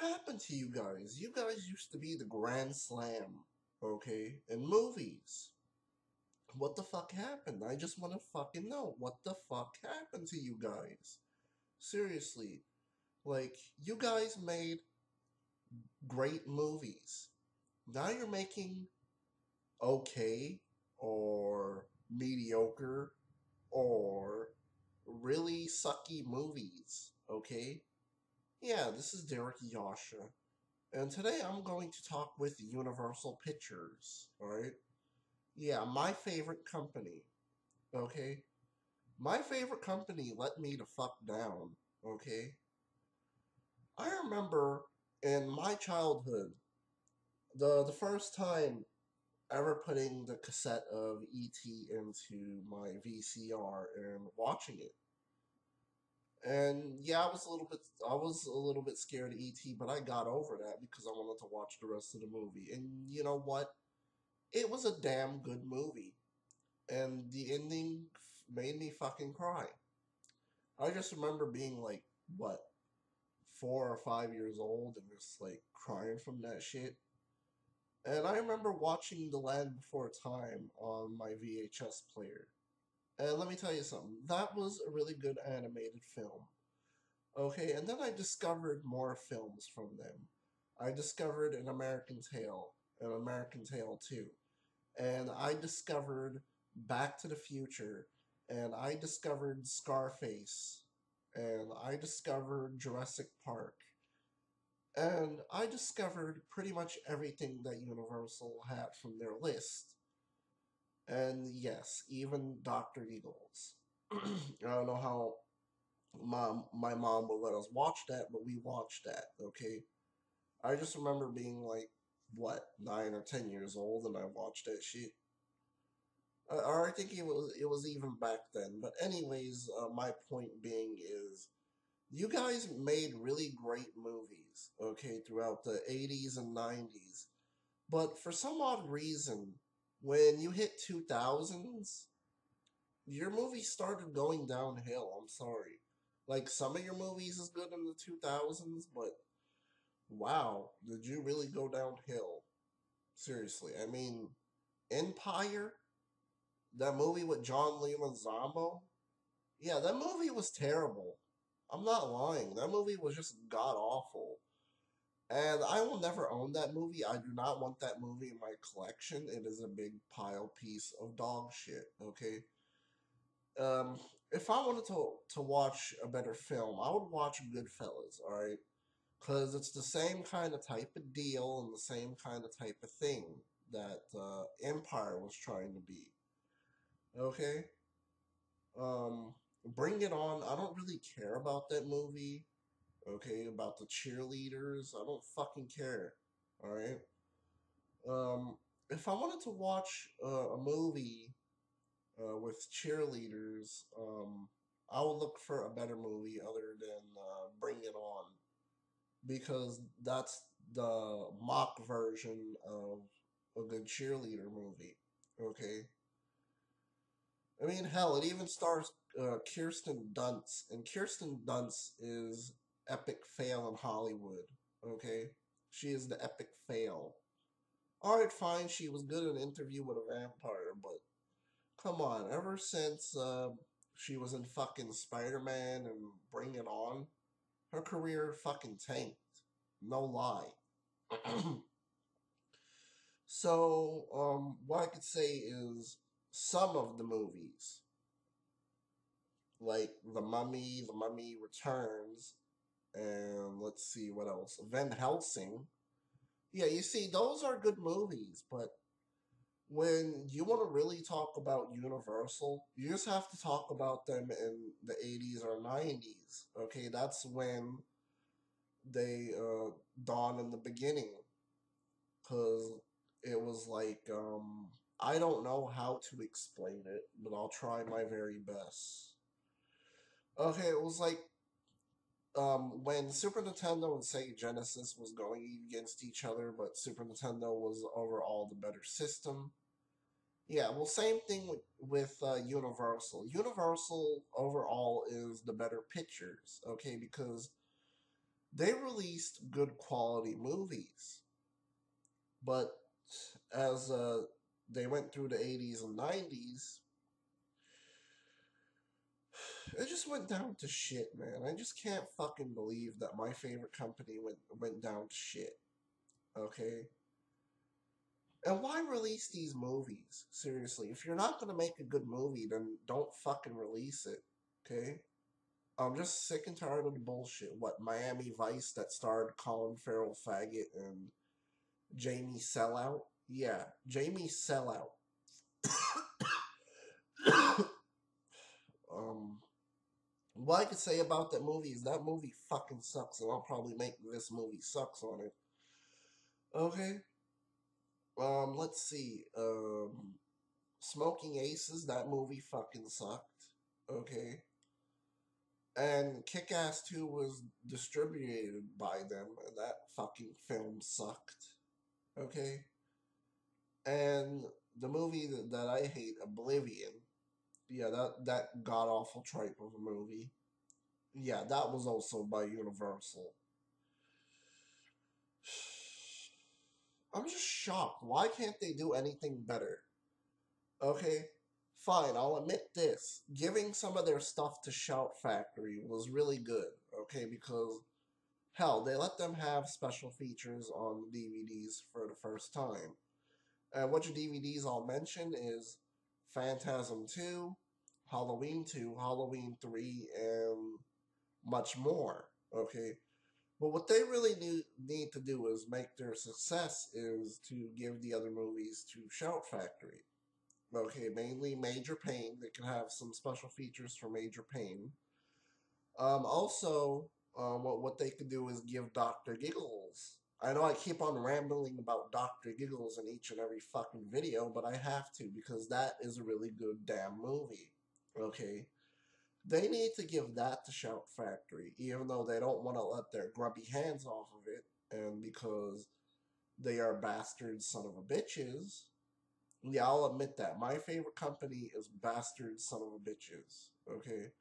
happened to you guys? You guys used to be the grand slam, okay, in movies. What the fuck happened? I just want to fucking know. What the fuck happened to you guys? Seriously. Like, you guys made great movies. Now you're making okay or mediocre or really sucky movies, okay? Yeah, this is Derek Yasha, and today I'm going to talk with Universal Pictures, alright? Yeah, my favorite company, okay? My favorite company let me the fuck down, okay? I remember in my childhood, the first time ever putting the cassette of E.T. into my VCR and watching it. And yeah, I was a little bit scared of ET, but I got over that because I wanted to watch the rest of the movie. And you know what? It was a damn good movie, and the ending made me fucking cry. I just remember being like, what, 4 or 5 years old, and just like crying from that shit. And I remember watching The Land Before Time on my VHS player. And let me tell you something, that was a really good animated film. Okay, and then I discovered more films from them. I discovered An American Tail, An American Tail 2, and I discovered Back to the Future, and I discovered Scarface, and I discovered Jurassic Park, and I discovered pretty much everything that Universal had from their list. And yes, even Dr. Eagles. I don't know how my mom would let us watch that, but we watched that, okay? I just remember being like, what, 9 or 10 years old, and I watched that shit. Or I think it was even back then. But anyways, my point being is, you guys made really great movies, okay, throughout the 80s and 90s. But for some odd reason, when you hit 2000s, your movies started going downhill. I'm sorry. Like, some of your movies is good in the 2000s, but wow, did you really go downhill? Seriously. I mean, Empire, that movie with John Leguizamo, yeah, that movie was terrible. I'm not lying. That movie was just god awful. And I will never own that movie. I do not want that movie in my collection. It is a big pile piece of dog shit, okay? Um, if I wanted to watch a better film, I would watch Goodfellas, alright? Because it's the same kind of type of deal and the same kind of type of thing that Empire was trying to be. Okay? Um, Bring It On, I don't really care about that movie. Okay? About the cheerleaders, I don't fucking care. Alright? If I wanted to watch a movie with cheerleaders, I would look for a better movie other than Bring It On, because that's the mock version of a good cheerleader movie. Okay, I mean, hell, it even stars Kirsten Dunst, and Kirsten Dunst is epic fail in Hollywood. Okay, she is the epic fail. All right, fine, she was good in Interview with a Vampire, but come on, ever since she was in fucking Spider Man and Bring It On, her career fucking tanked. No lie. So, what I could say is some of the movies, like The Mummy Returns, and let's see what else, Van Helsing. Yeah, you see, those are good movies, but when you want to really talk about Universal, you just have to talk about them in the 80s or 90s. Okay, that's when they dawned in the beginning. Because it was like, I don't know how to explain it, but I'll try my very best. Okay, it was like when Super Nintendo and Sega Genesis was going against each other, but Super Nintendo was overall the better system. Yeah, well, same thing with Universal. Universal overall is the better pictures, okay, because They released good quality movies, but as they went through the 80s and 90s, it just went down to shit, man. I just can't fucking believe that my favorite company went down to shit. Okay? And why release these movies? Seriously, if you're not gonna make a good movie, then don't fucking release it. Okay? I'm just sick and tired of the bullshit. What, Miami Vice that starred Colin Farrell faggot and Jamie Sellout? Yeah, Jamie Sellout. um, what I could say about that movie is that movie fucking sucks, and I'll probably make this movie sucks on it. Okay. Let's see. Smoking Aces, that movie fucking sucked. Okay. And Kick Ass 2 was distributed by them, and that fucking film sucked. Okay. And the movie that I hate, Oblivion, yeah, that god awful tripe of a movie. Yeah, that was also by Universal. I'm just shocked. Why can't they do anything better? Okay, fine, I'll admit this. Giving some of their stuff to Shout Factory was really good, okay, because hell, they let them have special features on the DVDs for the first time. And what your DVDs I'll mention is Phantasm 2, Halloween 2, Halloween 3, and much more, okay? But what they really need to do is make their success is to give the other movies to Shout Factory. Okay, mainly Major Pain. They can have some special features for Major Pain. Also, what they could do is give Dr. Giggles. I know I keep on rambling about Dr. Giggles in each and every fucking video, but I have to because that is a really good damn movie. Okay? They need to give that to Shout Factory, even though they don't want to let their grubby hands off of it, and because they are bastard son of a bitches. Yeah, I'll admit that. My favorite company is bastard son of a bitches. Okay?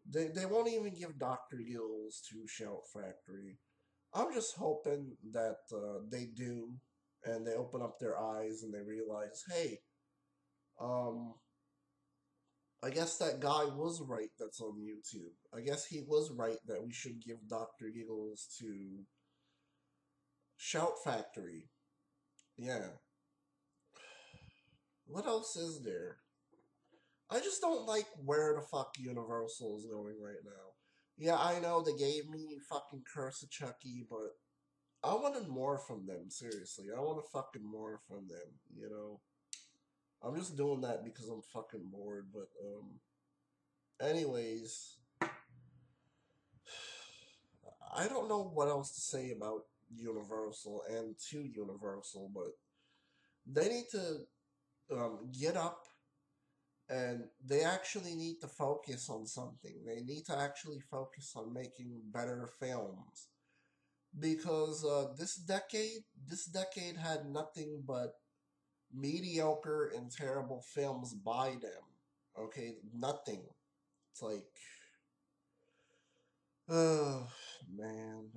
They won't even give Dr. Gills to Shout Factory. I'm just hoping that they do, and they open up their eyes and they realize, hey, um, I guess that guy was right that's on YouTube. I guess he was right that we should give Dr. Giggles to Shout Factory. Yeah. What else is there? I just don't like where the fuck Universal is going right now. Yeah, I know they gave me fucking Curse of Chucky, but I wanted more from them, seriously. I want fucking more from them, you know? I'm just doing that because I'm fucking bored, but, anyways, I don't know what else to say about Universal and to Universal, but they need to, get up and they actually need to focus on something. They need to actually focus on making better films because this decade had nothing but mediocre and terrible films by them. Okay, nothing. It's like, oh man,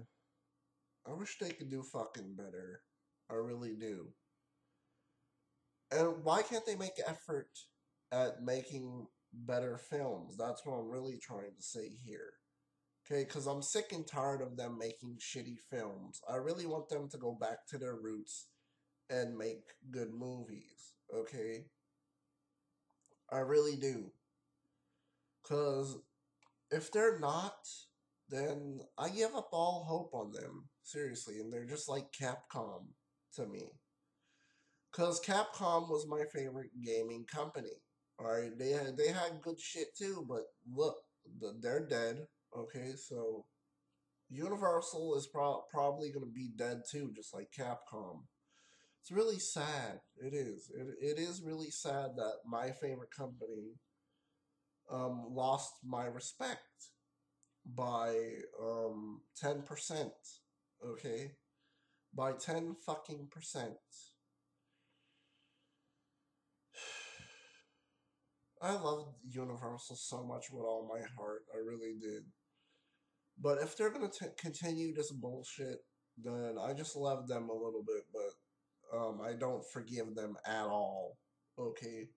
I wish they could do fucking better. I really do. And why can't they make effort at making better films? That's what I'm really trying to say here. Okay, because I'm sick and tired of them making shitty films. I really want them to go back to their roots and make good movies. Okay? I really do. Because if they're not, then I give up all hope on them. Seriously. And they're just like Capcom to me. Because Capcom was my favorite gaming company. Alright? They had good shit too, but look, they're dead. Okay? So Universal is probably going to be dead too, just like Capcom. It's really sad. It is. It is really sad that my favorite company lost my respect by 10%. Okay? By 10 fucking percent. I loved Universal so much with all my heart. I really did. But if they're gonna continue this bullshit, then I just love them a little bit, but I don't forgive them at all. Okay.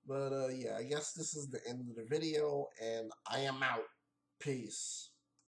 But yeah, I guess this is the end of the video, and I am out. Peace.